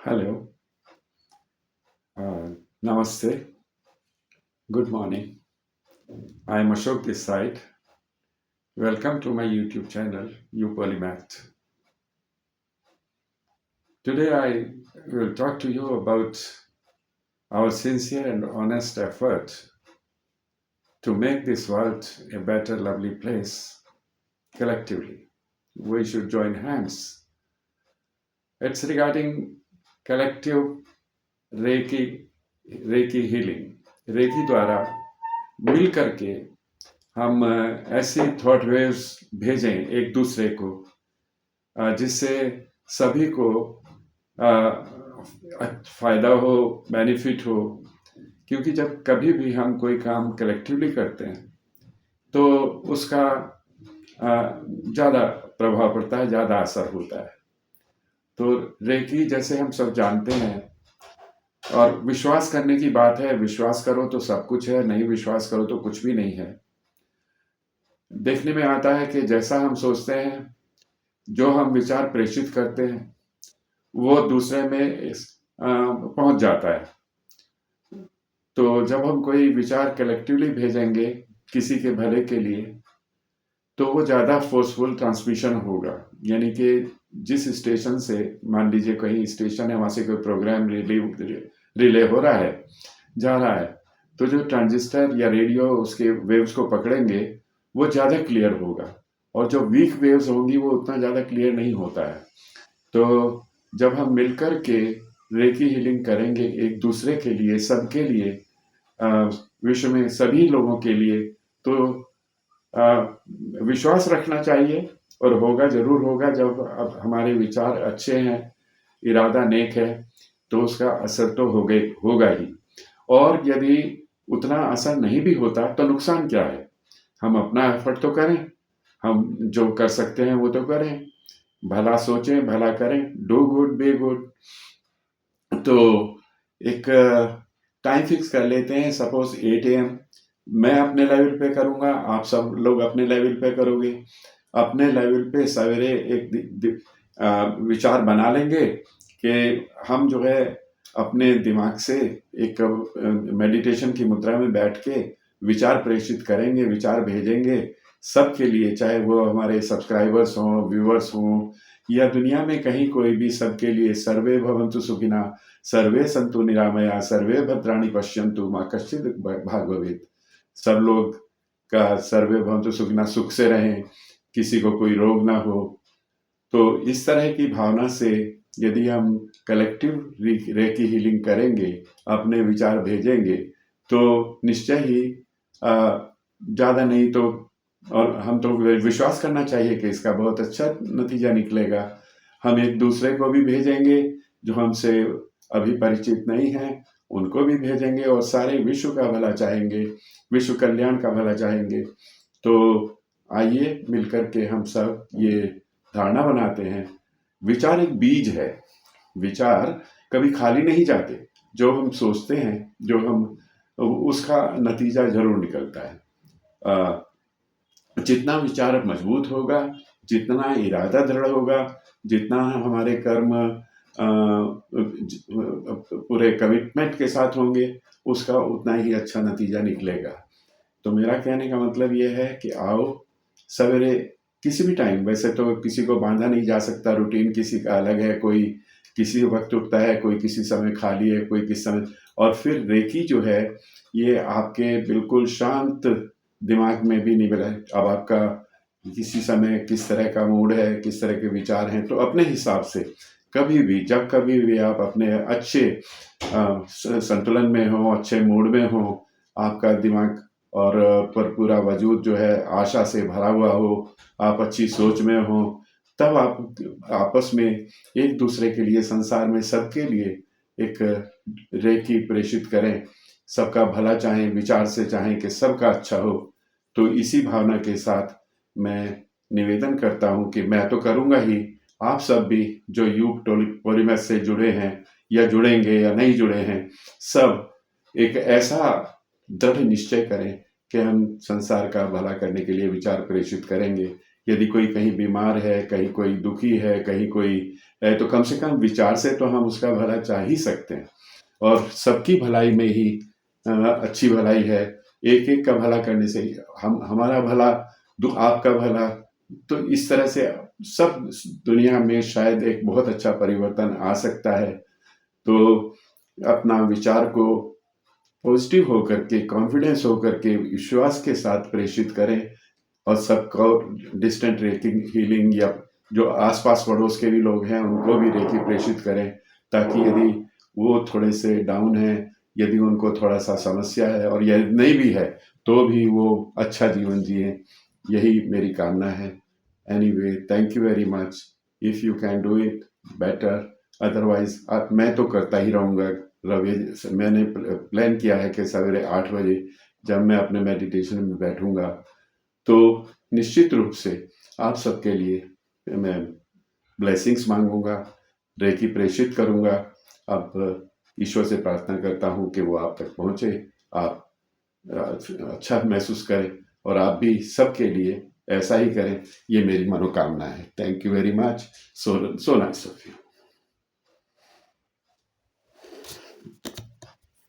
Hello, uh, Namaste, good morning. I am Ashok this side. Welcome to my YouTube channel, U Polymath. Today I will talk to you about our sincere and honest effort to make this world a better, lovely place collectively. We should join hands. It's regarding collective reiki healing reiki द्वारा मिल करके हम ऐसी thought waves भेजें एक दूसरे को जिससे सभी को फायदा हो, बेनिफिट हो। क्योंकि जब कभी भी हम कोई काम कलेक्टिवली करते हैं तो उसका ज़्यादा प्रभाव पड़ता है, ज़्यादा असर होता है। तो रेकी जैसे हम सब जानते हैं, और विश्वास करने की बात है। विश्वास करो तो सब कुछ है, नहीं विश्वास करो तो कुछ भी नहीं है। देखने में आता है कि जैसा हम सोचते हैं, जो हम विचार प्रेषित करते हैं, वो दूसरे में पहुंच जाता है। तो जब हम कोई विचार कलेक्टिवली भेजेंगे किसी के भले के लिए, तो वो ज़्यादा फोर्सफुल ट्रांसमिशन होगा। यानी कि जिस स्टेशन से, मान लीजिए कहीं स्टेशन है, वहाँ से कोई प्रोग्राम रिले हो रहा है, जा रहा है, तो जो ट्रांजिस्टर या रेडियो उसके वेव्स को पकड़ेंगे वो ज़्यादा क्लियर होगा, और जो वीक वेव्स होंगी वो उतना ज़्यादा क्लियर नहीं होता है। तो जब हम मिलकर के रेकी हीलिंग करेंगे एक दूसरे के लिए, सबके लिए, विश्व में सभी लोगों के लिए, तो विश्वास रखना चाहिए, और होगा, जरूर होगा। जब अब हमारे विचार अच्छे हैं, इरादा नेक है, तो उसका असर तो होगा ही। और यदि उतना असर नहीं भी होता तो नुकसान क्या है? हम अपना एफर्ट तो करें, हम जो कर सकते हैं वो तो करें, भला सोचें, भला करें, डू गुड बी गुड। तो एक टाइम फिक्स कर लेते हैं, सपोज 8 AM मैं अपने लेवल पे करूँगा, आप सब लोग अपने लेवल पे करोगे। अपने लेवल पे सवेरे एक विचार बना लेंगे कि हम जो है अपने दिमाग से एक मेडिटेशन की मुद्रा में बैठ के विचार प्रेषित करेंगे, विचार भेजेंगे सबके लिए, चाहे वो हमारे सब्सक्राइबर्स हों, व्यूअर्स हों, या दुनिया में कहीं कोई भी, सबके लिए। सर्वे भवन्तु सुखिनः, सर्वे सन्तु निरामया, सर्वे भद्राणि पश्यन्तु मा कश्चित् भाग भवेत्। सब लोग का सर्वे भवन्तु सुखिनः, सुख से रहें, किसी को कोई रोग ना हो। तो इस तरह की भावना से यदि हम कलेक्टिव रेकी हीलिंग करेंगे, अपने विचार भेजेंगे, तो निश्चय ही ज़्यादा नहीं तो, और हम तो विश्वास करना चाहिए कि इसका बहुत अच्छा नतीजा निकलेगा। हम एक दूसरे को भी भेजेंगे, जो हमसे अभी परिचित नहीं हैं उनको भी भेजेंगे, और सारे विश्व का भला चाहेंगे, विश्व कल्याण का भला चाहेंगे। तो आइए मिलकर के हम सब ये धारणा बनाते हैं। विचार एक बीज है, विचार कभी खाली नहीं जाते। जो हम सोचते हैं, जो हम, उसका नतीजा जरूर निकलता है। जितना विचार मजबूत होगा, जितना इरादा दृढ़ होगा, जितना हमारे कर्म पूरे कमिटमेंट के साथ होंगे, उसका उतना ही अच्छा नतीजा निकलेगा। तो मेरा कहने का मतलब ये है कि आओ सवेरे किसी भी टाइम, वैसे तो किसी को बांधा नहीं जा सकता, रूटीन किसी का अलग है, कोई किसी वक्त उठता है, कोई किसी समय खाली है, कोई किस समय। और फिर रेकी जो है, ये आपके बिल्कुल शांत दिमाग में भी नहीं मिला है। अब आपका किसी समय किस तरह का मूड है, किस तरह के विचार हैं, तो अपने हिसाब से कभी भी, जब कभी भी आप अपने अच्छे संतुलन में हो, अच्छे मूड में हो, आपका दिमाग और पर पूरा वजूद जो है आशा से भरा हुआ हो, आप अच्छी सोच में हो, तब आप आपस में एक दूसरे के लिए, संसार में सबके लिए एक रेकी प्रेषित करें, सबका भला चाहें, विचार से चाहें कि सबका अच्छा हो। तो इसी भावना के साथ मैं निवेदन करता हूँ कि मैं तो करूँगा ही, आप सब भी जो यूप पॉलीमैथ से जुड़े हैं, या जुड़ेंगे या नहीं जुड़े हैं, सब एक ऐसा दृढ़ निश्चय करें कि हम संसार का भला करने के लिए विचार प्रेषित करेंगे। यदि कोई कहीं बीमार है, कहीं कोई दुखी है, कहीं कोई है, तो कम से कम विचार से तो हम उसका भला चाह ही सकते हैं। और सबकी भलाई में ही अच्छी भलाई है। एक-एक का भला करने से ही हम हमारा भला, आपका भला, तो इस तरह से सब दुनिया में शायद एक बहुत अच्छा परिवर्तन आ सकता है। तो अपना विचार को पॉजिटिव होकर के, कॉन्फिडेंस होकर के, विश्वास के साथ प्रेषित करें और सबको डिस्टेंट रेकी हीलिंग या जो आस-पास पड़ोस के भी लोग हैं, उनको भी रेकी प्रेषित करें, ताकि यदि वो थोड़े से डाउन हैं, यदि उनको थोड़ा-सा समस्या है और यदि नहीं भी है, तो भी वो अच्छा जीवन जिएँ, यही मेरी कामना है। Anyway, thank you very much. If you can do it better, otherwise मैं तो करता ही रहूँगा। रवि, मैंने प्लान किया है कि सवेरे 8 बजे जब मैं अपने मेडिटेशन में बैठूँगा, तो निश्चित रूप से आप सबके लिए मैं ब्लेसिंग्स माँगूँगा, रेकी प्रेषित करूँगा। अब ईश्वर से प्रार्थना करता हूँ कि वो आप तक पहुँचे, आप अच्छा महसूस करें और आप भी सबके लिए ऐसा ही करें, ये मेरी मनोकामना है। Thank you very much. So nice of you.